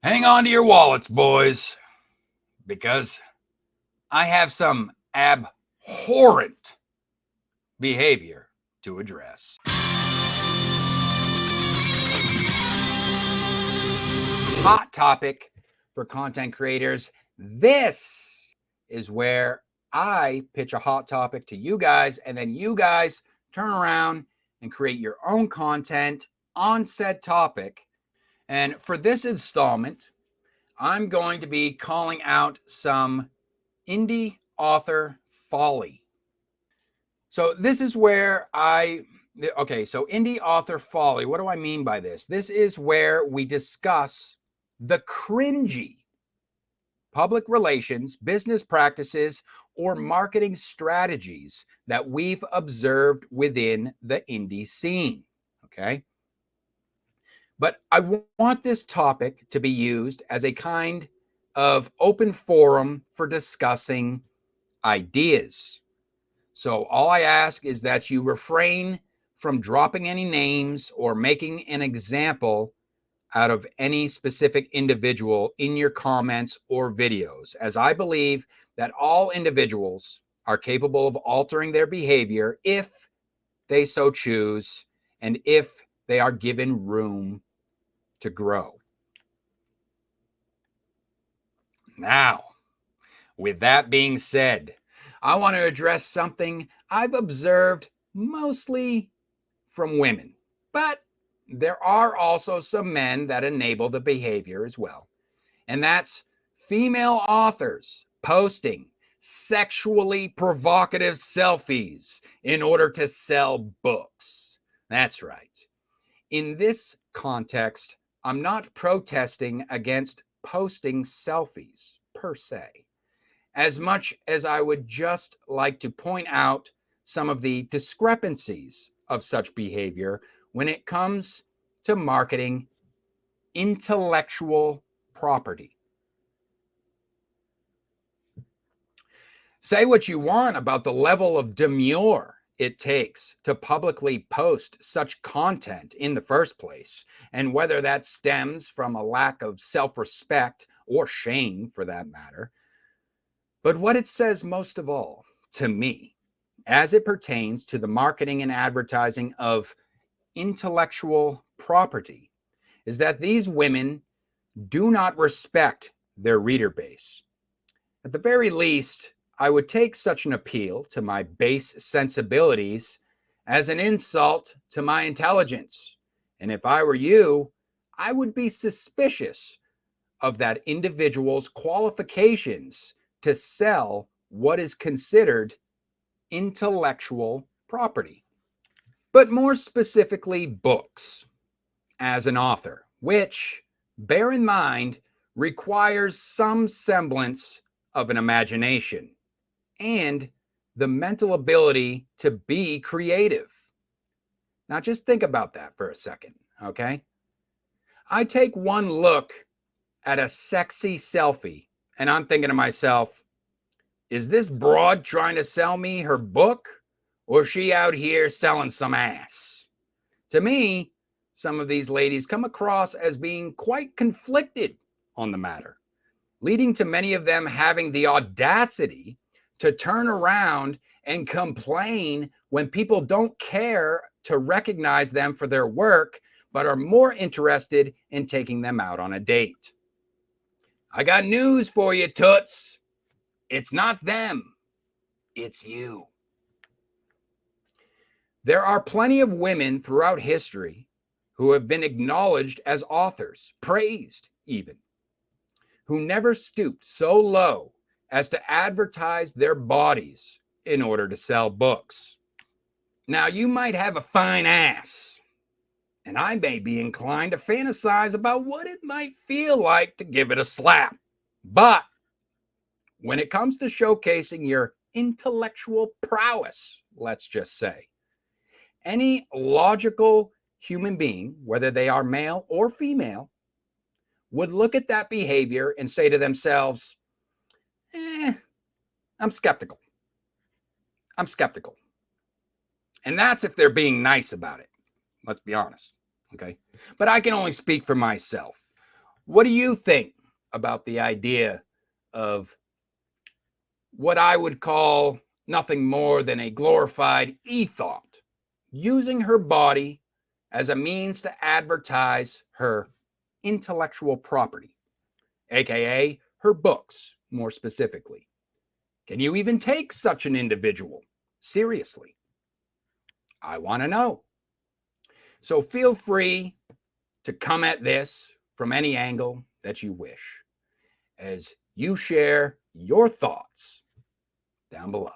Hang on to your wallets, boys, because I have some abhorrent behavior to address. Hot topic for content creators. This is where I pitch a hot topic to you guys, and then you guys turn around and create your own content on said topic. And for this installment, I'm going to be calling out some indie author folly. So this is where so indie author folly, what do I mean by this? This is where we discuss the cringy public relations, business practices, or marketing strategies that we've observed within the indie scene, okay? But I want this topic to be used as a kind of open forum for discussing ideas. So all I ask is that you refrain from dropping any names or making an example out of any specific individual in your comments or videos, as I believe that all individuals are capable of altering their behavior if they so choose and if they are given room to grow. Now, with that being said, I want to address something I've observed mostly from women, but there are also some men that enable the behavior as well. And that's female authors posting sexually provocative selfies in order to sell books. That's right. In this context, I'm not protesting against posting selfies per se, as much as I would just like to point out some of the discrepancies of such behavior when it comes to marketing intellectual property. Say what you want about the level of demure it takes to publicly post such content in the first place, and whether that stems from a lack of self-respect or shame for that matter. But what it says most of all to me, as it pertains to the marketing and advertising of intellectual property, is that these women do not respect their reader base. At the very least, I would take such an appeal to my base sensibilities as an insult to my intelligence. And if I were you, I would be suspicious of that individual's qualifications to sell what is considered intellectual property. But more specifically, books as an author, which, bear in mind, requires some semblance of an imagination and the mental ability to be creative. Now, just think about that for a second, okay? I take one look at a sexy selfie and I'm thinking to myself, is this broad trying to sell me her book, or is she out here selling some ass? To me, some of these ladies come across as being quite conflicted on the matter, leading to many of them having the audacity to turn around and complain when people don't care to recognize them for their work, but are more interested in taking them out on a date. I got news for you, toots. It's not them, it's you. There are plenty of women throughout history who have been acknowledged as authors, praised even, who never stooped so low as to advertise their bodies in order to sell books. Now, you might have a fine ass, and I may be inclined to fantasize about what it might feel like to give it a slap. But when it comes to showcasing your intellectual prowess, let's just say, any logical human being, whether they are male or female, would look at that behavior and say to themselves, I'm skeptical. I'm skeptical. And that's if they're being nice about it. Let's be honest. Okay. But I can only speak for myself. What do you think about the idea of what I would call nothing more than a glorified e-thought, using her body as a means to advertise her intellectual property, aka her books, more specifically? Can you even take such an individual seriously? I want to know. So feel free to come at this from any angle that you wish as you share your thoughts down below.